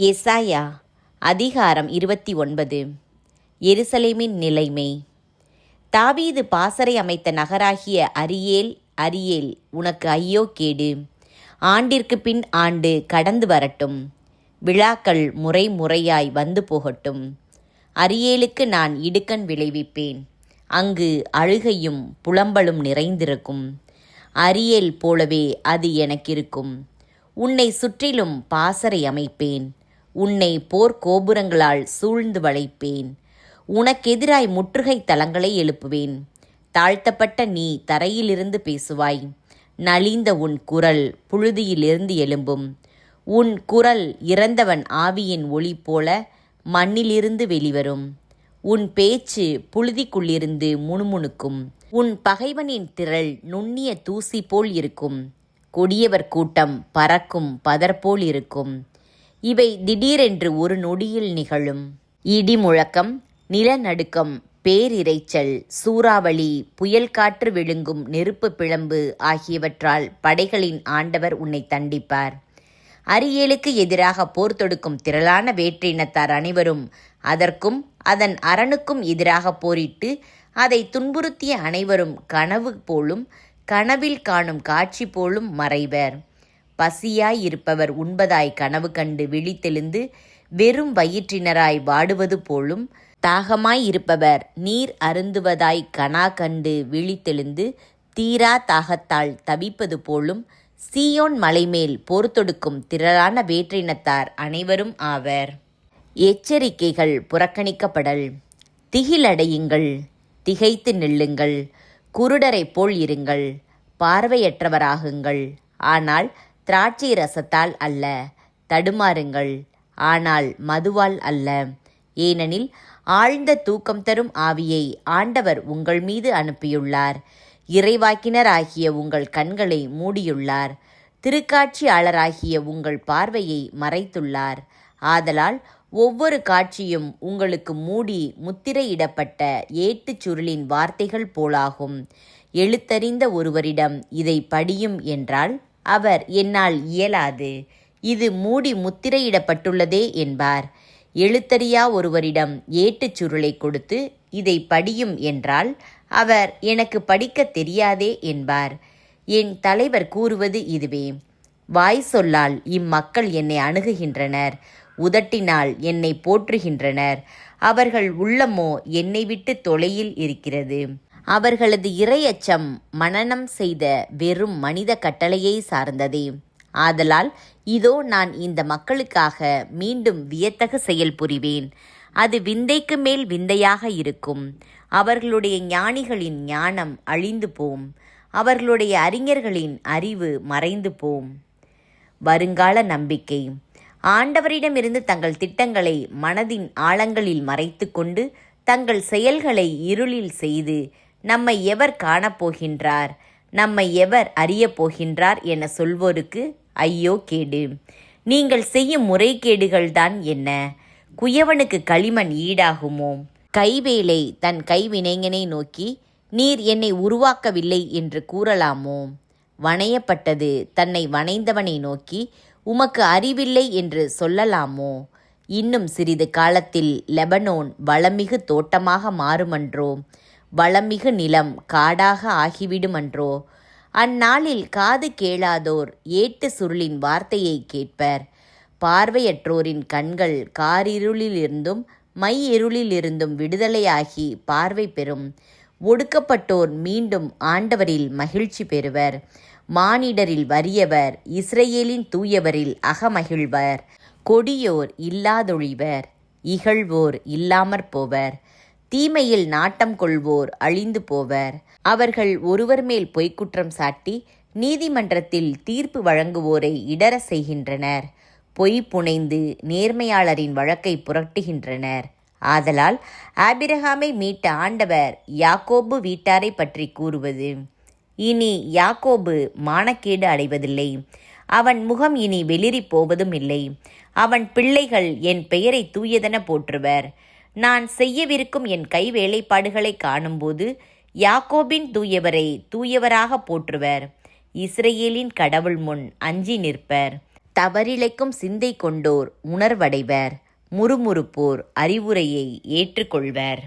எசாயா அதிகாரம் 29. எருசலேமின் நிலைமை. தாவீது பாசறை அமைத்த நகராகிய அரியேல், அரியேல், உனக்கு ஐயோ கேடு! ஆண்டிற்கு பின் ஆண்டு கடந்து வரட்டும், விழாக்கள் முறை முறையாய் வந்து போகட்டும். அரியேலுக்கு நான் இடுக்கண் விளைவிப்பேன், அங்கு அழுகையும் புலம்பலும் நிறைந்திருக்கும். அரியேல் போலவே அது எனக்கிருக்கும். உன்னை சுற்றிலும் பாசறை அமைப்பேன், உன்னை போர்க்கோபுரங்களால் சூழ்ந்து வளைப்பேன். உனக்கெதிராய் முற்றுகை தலங்களை எழுப்புவேன். தாழ்த்தப்பட்ட நீ தரையிலிருந்து பேசுவாய். நலிந்த உன் குரல் புழுதியிலிருந்து எழும்பும். உன் குரல் இறந்தவன் ஆவியின் ஒளி போல மண்ணிலிருந்து வெளிவரும். உன் பேச்சு புழுதிக்குள்ளிருந்து முணுமுணுக்கும். உன் பகைவனின் திரள் நுண்ணிய தூசி போல் இருக்கும். கொடியவர் கூட்டம் பறக்கும் பதர்போல் இருக்கும். இவை திடீரென்று ஒரு நொடியில் நிகழும். இடி முழக்கம், நிலநடுக்கம், பேரிரைச்சல், சூறாவளி, புயல் காற்று விழுங்கும் நெருப்பு பிழம்பு ஆகியவற்றால் படைகளின் ஆண்டவர் உன்னை தண்டிப்பார். அரியேலுக்கு எதிராக போர் தொடுக்கும் திரளான வேற்றினத்தார் அனைவரும் அதற்கும் அதன் அரணுக்கும் எதிராக போரிட்டு அதை துன்புறுத்திய அனைவரும் கனவு போலும் கனவில் காணும் காட்சி போலும் மறைவர். பசியாய் இருப்பவர் உண்பதாய் கனவு கண்டு விழித்தெழுந்து வெறும் வயிற்றினராய் வாடுவது போலும், தாகமாய் இருப்பவர் நீர் அருந்துவதாய் கனா கண்டு விழித்தெழுந்து தீரா தாகத்தால் தவிப்பது போலும் சீயோன் மலைமேல் போர் தொடுக்கும் திரளான வேற்றினத்தார் அனைவரும் ஆவர். எச்சரிக்கைகள் புறக்கணிக்கப்படல். திகிலடையுங்கள், திகைத்து நில்லுங்கள், குருடரைப் போல் இருங்கள், பார்வையற்றவராகுங்கள், ஆனால் திராட்சை ரசத்தால் அல்ல. தடுமாறுங்கள், ஆனால் மதுவால் அல்ல. ஏனெனில் ஆழ்ந்த தூக்கம் தரும் ஆவியை ஆண்டவர் உங்கள் மீது அனுப்பியுள்ளார். இறைவாக்கினராகிய உங்கள் கண்களை மூடியுள்ளார். திருக்காட்சியாளராகிய உங்கள் பார்வையை மறைத்துள்ளார். ஆதலால் ஒவ்வொரு காட்சியும் உங்களுக்கு மூடி முத்திரையிடப்பட்ட ஏட்டுச் சுருளின் வார்த்தைகள் போலாகும். எழுத்தறிந்த ஒருவரிடம் இதை படியும் என்றால் அவர் என்னால் இயலாது, இது மூடி முத்திரையிடப்பட்டுள்ளதே என்பார். எழுத்தறியா ஒருவரிடம் ஏட்டுச் சுருளை கொடுத்து இதை படியும் என்றால் அவர் எனக்கு படிக்க தெரியாதே என்பார். என் தலைவர் கூறுவது இதுவே: வாய் சொல்லால் இம்மக்கள் என்னை அணுகுகின்றனர், உதட்டினால் என்னை போற்றுகின்றனர். அவர்கள் உள்ளமோ என்னை விட்டு தொலையில் இருக்கிறது. அவர்களது இறையச்சம் மனனம் செய்த வெறும் மனித கட்டளையை சார்ந்ததே. ஆதலால் இதோ நான் இந்த மக்களுக்காக மீண்டும் வியத்தகு செயல் புரிவேன். அது விந்தைக்கு மேல் விந்தையாக இருக்கும். அவர்களுடைய ஞானிகளின் ஞானம் அழிந்து போம், அவர்களுடைய அறிஞர்களின் அறிவு மறைந்து போம். வருங்கால நம்பிக்கை. ஆண்டவரிடமிருந்து தங்கள் திட்டங்களை மனதின் ஆழங்களில் மறைத்து கொண்டு தங்கள் செயல்களை இருளில் செய்து நம்மை எவர் காணப்போகின்றார், நம்மை எவர் அறியப் போகின்றார் என சொல்வோருக்கு ஐயோ கேடு! நீங்கள் செய்யும் முறைகேடுகள்தான் என்ன? குயவனுக்கு களிமண் ஈடாகுமோ? கைவேலை தன் கைவினைஞனை நோக்கி நீர் என்னை உருவாக்கவில்லை என்று கூறலாமோ? வணையப்பட்டது தன்னை வணைந்தவனை நோக்கி உமக்கு அறிவில்லை என்று சொல்லலாமோ? இன்னும் சிறிது காலத்தில் லெபனோன் வளமிகு தோட்டமாக மாறுமன்றோ? வளமிகு நிலம் காடாக ஆகிவிடுமன்றோ? அந்நாளில் காது கேளாதோர் ஏட்டு சுருளின் வார்த்தையை கேட்பர். பார்வையற்றோரின் கண்கள் காரிருளிலிருந்தும் மை இருளிலிருந்தும் விடுதலையாகி பார்வை பெறும். ஒடுக்கப்பட்டோர் மீண்டும் ஆண்டவரில் மகிழ்ச்சி பெறுவர். மானிடரில் வறியவர் இஸ்ரேலின் தூயவரில் அகமகிழ்வர். கொடியோர் இல்லாதொழிவர், இகழ்வோர் இல்லாமற் போவர். தீமையில் நாட்டம் கொள்வோர் அழிந்து போவர். அவர்கள் ஒருவர் மேல் பொய்க்குற்றம் சாட்டி நீதிமன்றத்தில் தீர்ப்பு வழங்குவோரை இடர செய்கின்றனர். பொய் புனைந்து நேர்மையாளரின் வழக்கை புரட்டுகின்றனர். ஆதலால் ஆபிரகாமை மீட்ட ஆண்டவர் யாக்கோபு வீட்டாரை பற்றி கூறுவது: இனி யாக்கோபு மானக்கேடு அடைவதில்லை, அவன் முகம் இனி வெளிரி போவதும் இல்லை. அவன் பிள்ளைகள் என் பெயரை தூயதென போற்றுவர். நான் செய்யவிருக்கும் என் கை வேலைப்பாடுகளை காணும்போது யாக்கோபின் தூயவரை தூயவராக போற்றுவர். இஸ்ரேலின் கடவுள் முன் அஞ்சி நிற்பர். தவறிழைக்கும் சிந்தை கொண்டோர் உணர்வடைவர். முறுமுறுப்போர் அறிவுரையை ஏற்றுக்கொள்வர்.